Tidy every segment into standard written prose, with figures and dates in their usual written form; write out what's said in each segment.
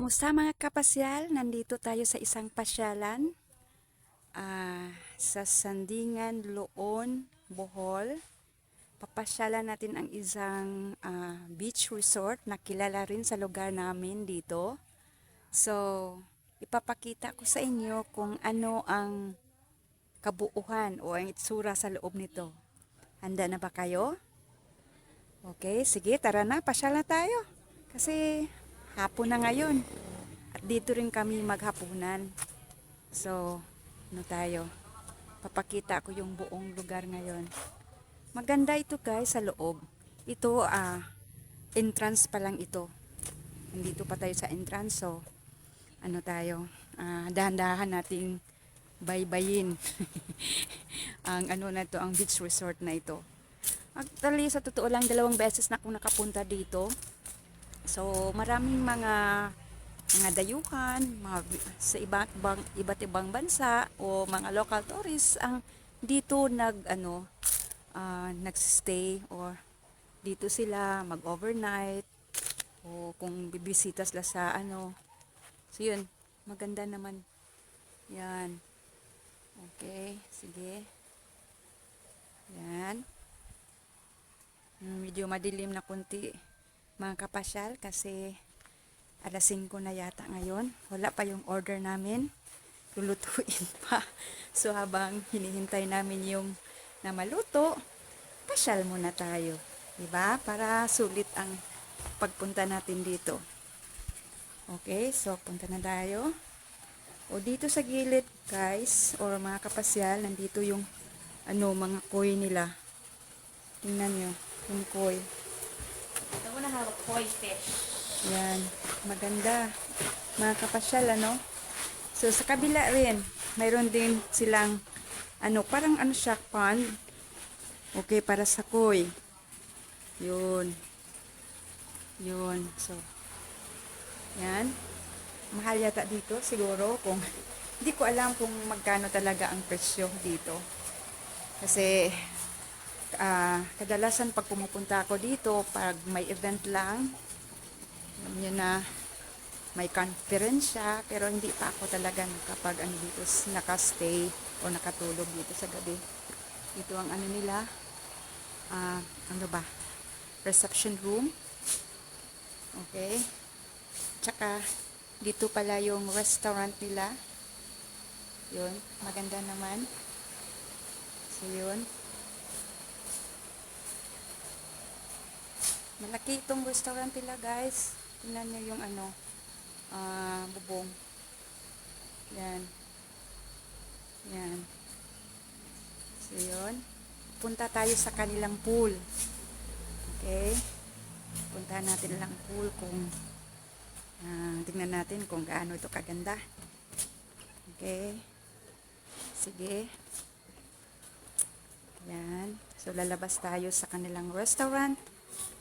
Kumusta mga kapasyal? Nandito tayo sa isang pasyalan sa Sandingan, Loon, Bohol. Papasyalan natin ang isang beach resort na kilala rin sa lugar namin dito. So, ipapakita ko sa inyo kung ano ang kabuuhan o ang itsura sa loob nito. Handa na ba kayo? Okay, sige, tara na, pasyal na tayo. Kasi hapon na ngayon. At dito rin kami maghapunan. So, ano tayo? Papakita ko yung buong lugar ngayon. Maganda ito guys sa loob. Ito, entrance pa lang ito. Nandito pa tayo sa entrance. So, ano tayo? Dahan-dahan nating baybayin. Ang ano na ito, ang beach resort na ito. Actually, sa totoo lang, 2 beses na akong nakapunta dito. So, maraming mga dayuhan, sa iba't ibang bansa o mga local tourists ang dito nagstay or dito sila mag-overnight o kung bibisita sila sa So, yun, maganda naman. Yan. Okay, sige. Yan. Medyo madilim na kunti mga kapasyal kasi alas 5 na yata ngayon. Wala pa yung order namin. Lulutuin pa. So habang hinihintay namin yung na maluto, pasyal muna tayo. Diba? Para sulit ang pagpunta natin dito. Okay, so punta na tayo. O dito sa gilid guys, or mga kapasyal, nandito yung mga koi nila. Tingnan nyo, yung koi. I wanna have a koi fish. Yan, maganda. Mga kapasyal, So, sa kabila rin, mayroon din silang, parang siya, pond. Okay, para sa koi. Yun. Yun. So, yan. Mahal yata dito, siguro, kung, hindi ko alam kung magkano talaga ang presyo dito. Kasi, kadalasan pag pumupunta ako dito, pag may event lang, alam nyo na, may conference siya, pero hindi pa ako talaga kapag dito, nakastay o nakatulog dito sa gabi. Ito ang nila, reception room. Okay. Tsaka, dito pala yung restaurant nila. Yun, maganda naman. So, yun. Malaki itong restaurant nila guys. Tingnan nyo yung bubong. Yan. Yan. So yun. Punta tayo sa kanilang pool. Okay. Punta natin lang pool kung tingnan natin kung gaano ito kaganda. Okay. Sige. Yan. So lalabas tayo sa kanilang restaurant.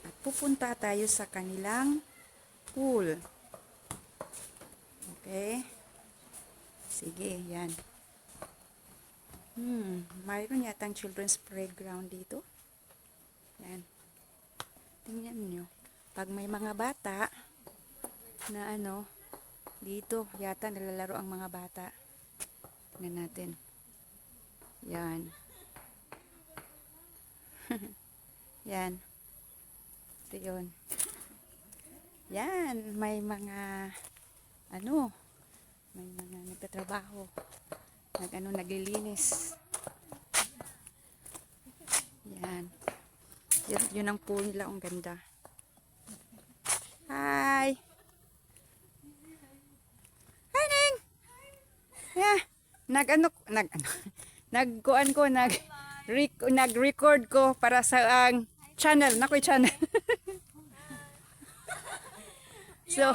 At pupunta tayo sa kanilang pool. Okay. Sige, yan. Mayroon yatang children's playground dito. Yan. Tingnan nyo. Pag may mga bata na dito yata nalalaro ang mga bata. Tingnan natin. Yan. Yan. Yun. Yan, may mga may mga nagtatrabaho. Naglilinis. Yan. Yun ang pool nila, ang ganda. Hi. Hi, Ning. Yeah. Nag-record ko para sa channel, nakoy channel. So,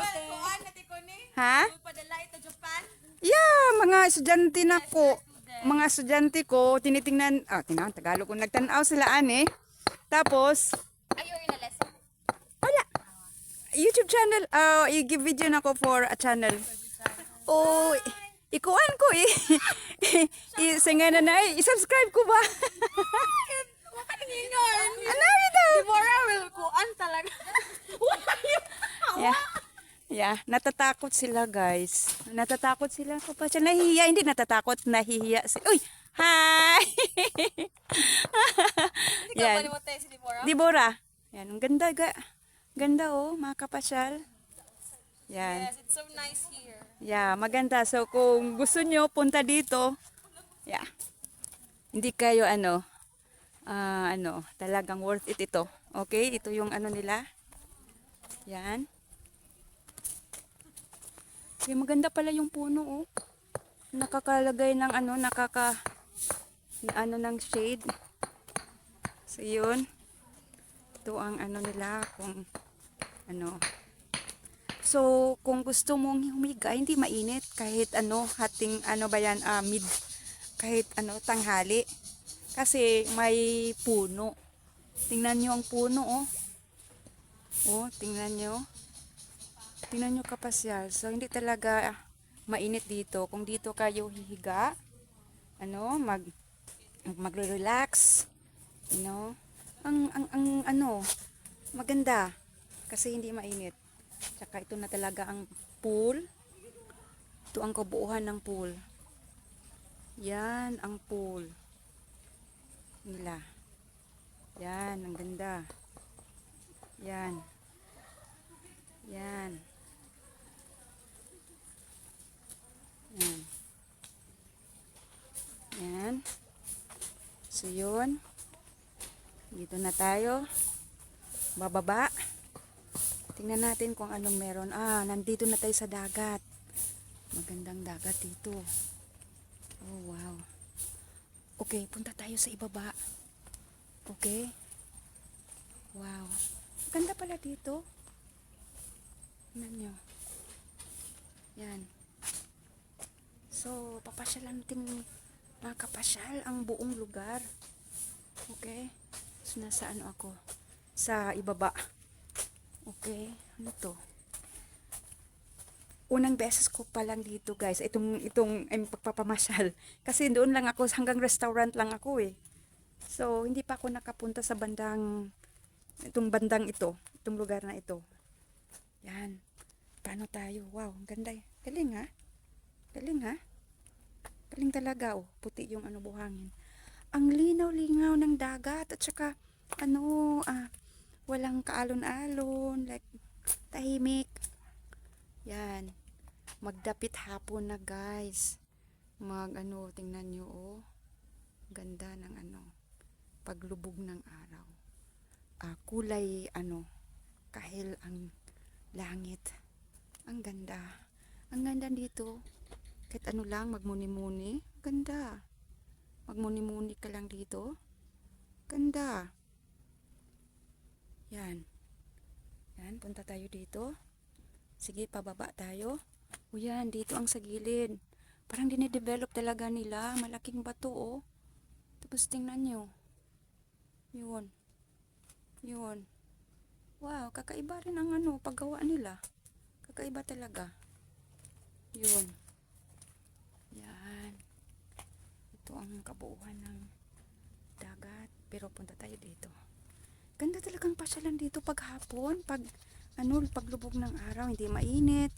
ha? Yeah, mga estudyante na ko. Mga estudyante ko, tinitingnan, Tagalog ko, nagtanaw sila Tapos, Ayaw yung lesson. wala. YouTube channel, i-give video na ko for a channel. Oh, ikuan ko Singa na i-subscribe ko ba? Ano ito? Deborah will kuan talaga. Yeah. Yeah, natatakot sila, guys. Natatakot sila kapag siya nahihiya. Hindi natatakot, nahihiya. Uy! Hi! Ikaw ba Yan. ni mo tayo si Deborah? Deborah. Yan, ang ganda, ganda oh, mga kapasyal. Yan. Yes, it's so nice here. Yeah, maganda. So, kung gusto nyo, punta dito. Yeah. Hindi kayo, talagang worth it ito. Okay? Ito yung ano nila. Yan. Okay, maganda pala yung puno, oh. Nakakalagay ng ng shade. So, yun. Ito ang ano nila, kung ano. So, kung gusto mong humiga, hindi mainit. Kahit hating, kahit tanghali. Kasi may puno. Tingnan nyo ang puno, oh. Oh, tingnan nyo. Tingnan nyo kapasyal. So, hindi talaga mainit dito. Kung dito kayo hihiga, magre-relax, maganda. Kasi hindi mainit. Tsaka ito na talaga ang pool. Ito ang kabuuhan ng pool. Yan ang pool nila. Yan, ang ganda. Yan. Yan. Yan. Yan. So, yun. Dito na tayo. Bababa. Tingnan natin kung anong meron. Nandito na tayo sa dagat. Magandang dagat dito. Oh, wow. Okay, punta tayo sa ibaba. Okay? Wow. Maganda pala dito. Tingnan nyo. Yan. So, papasyalan natin mga kapasyal ang buong lugar. Okay? So, nasa ako? Sa ibaba. Okay? Ano to? Unang beses ko pa lang dito, guys. Itong pagpapamasyal. Kasi doon lang ako, hanggang restaurant lang ako eh. So, hindi pa ako nakapunta sa itong bandang ito. Itong lugar na ito. Yan. Paano tayo? Wow, ang ganda. Galing ha? Galing ha? Galing talaga, oh. Puti yung buhangin. Ang linaw-lingaw ng dagat at saka walang kaalon-alon, like tahimik. Yan. Magdapit hapon na, guys. Tingnan nyo, oh. Ganda ng paglubog ng araw. Kulay kahil ang langit. Ang ganda. Ang ganda dito. Kahit lang, magmuni-muni. Ganda. Magmuni-muni ka lang dito. Ganda. Yan. Yan, punta tayo dito. Sige, pababa tayo. O yan, dito ang sa gilid. Parang dinidevelop talaga nila. Malaking bato, oh. Tapos tingnan nyo. Yun. Yun. Wow, kakaiba rin ang paggawa nila. Kakaiba talaga. Yun. Yan. Ito ang kabuuan ng dagat. Pero punta tayo dito. Ganda talagang pasyalan dito pag hapon. Paglubog ng araw. Hindi mainit.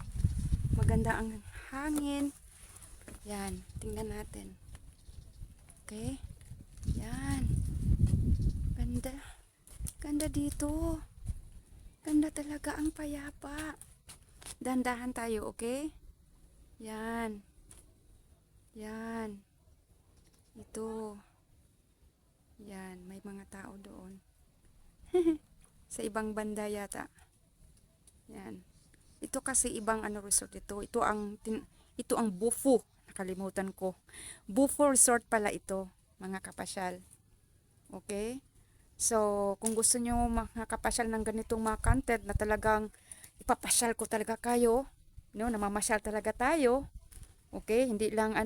Maganda ang hangin. Yan. Tingnan natin. Okay. Yan. Ganda. Ganda dito. Ganda talaga ang payapa. Dandahan tayo, okay? Yan. Yan. Ito. Yan. May mga tao doon. Sa ibang banda yata. Yan. Ito kasi ibang resort ito. Ito ang Bufu. Nakalimutan ko. Bufu Resort pala ito, mga kapasyal. Okay? So, kung gusto nyo mga kapasyal ng ganitong mga content na talagang ipapasyal ko talaga kayo, namamasyal talaga tayo. Okay? Hindi lang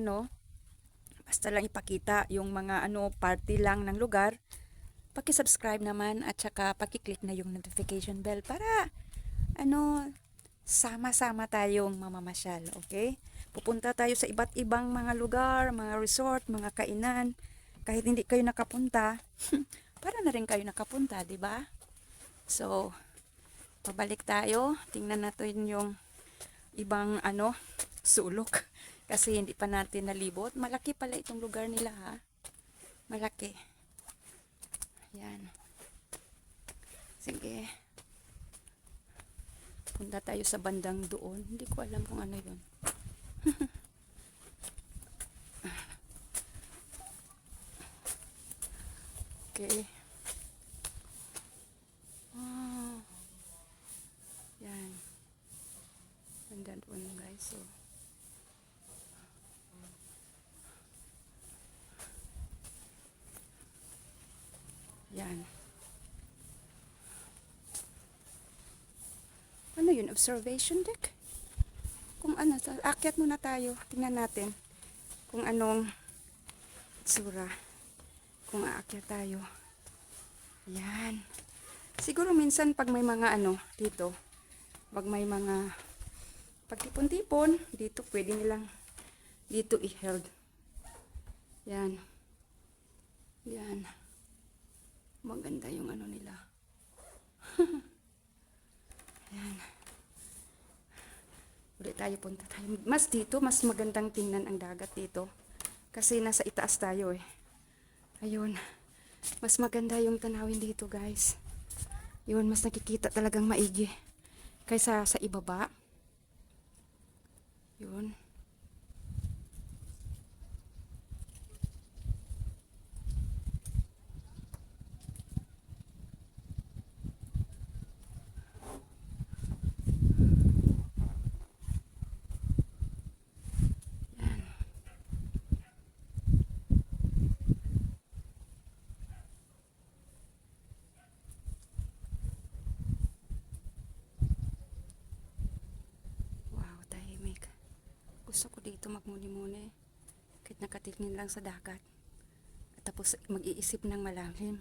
basta lang ipakita yung mga party lang ng lugar. Paki-subscribe naman at saka paki-click na yung notification bell para sama-sama tayong mamamasyal, okay? Pupunta tayo sa iba't ibang mga lugar, mga resort, mga kainan. Kahit hindi kayo nakapunta, para na rin kayo nakapunta, di ba? So, pabalik tayo. Tingnan natin yung ibang sulok. Kasi hindi pa natin nalibot. Malaki pala itong lugar nila ha. Malaki. Yan. Sige. Punta tayo sa bandang doon. Hindi ko alam kung ano yun. Okay. Oh. Yan. Banda doon guys. So. Yan. Ano yun? Observation deck? Kung ano, akyat muna tayo. Tingnan natin kung anong tsura. Kung aakyat tayo. Yan. Siguro minsan pag may mga dito, pag may mga pagtipon-tipon, dito pwede nilang dito i-held. Yan. Yan. Maganda yung nila. Yan. Ulit tayo, punta tayo. Mas dito, mas magandang tingnan ang dagat dito. Kasi nasa itaas tayo eh. Ayun. Mas maganda yung tanawin dito guys. Yun, mas nakikita talagang maigi. Kaysa sa ibaba. Yun. Gusto ko dito magmuni-muni. Kahit nakatingin lang sa dagat. At tapos mag-iisip ng malalim.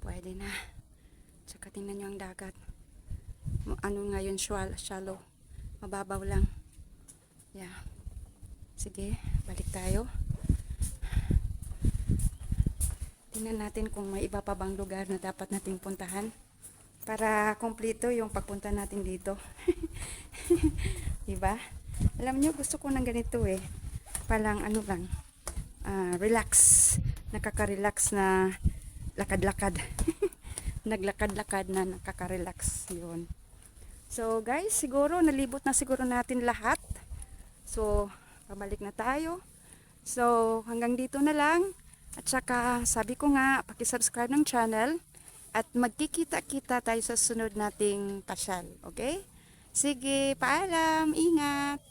Pwede na. Tsaka tingnan nyo ang dagat. Ano ngayon, shallow. Mababaw lang. Yeah. Sige, balik tayo. Tingnan natin kung may iba pa bang lugar na dapat nating puntahan. Para kompleto yung pagpunta natin dito. Diba? Alam nyo, gusto ko ng ganito eh. Palang lang. Relax. Nakaka-relax na lakad-lakad. Naglakad-lakad na nakaka-relax. Yun. So guys, siguro nalibot na siguro natin lahat. So, pabalik na tayo. So, hanggang dito na lang. At saka, sabi ko nga, paki-subscribe ng channel. At magkikita-kita tayo sa sunod nating pasyal. Okay? Sige, paalam. Ingat.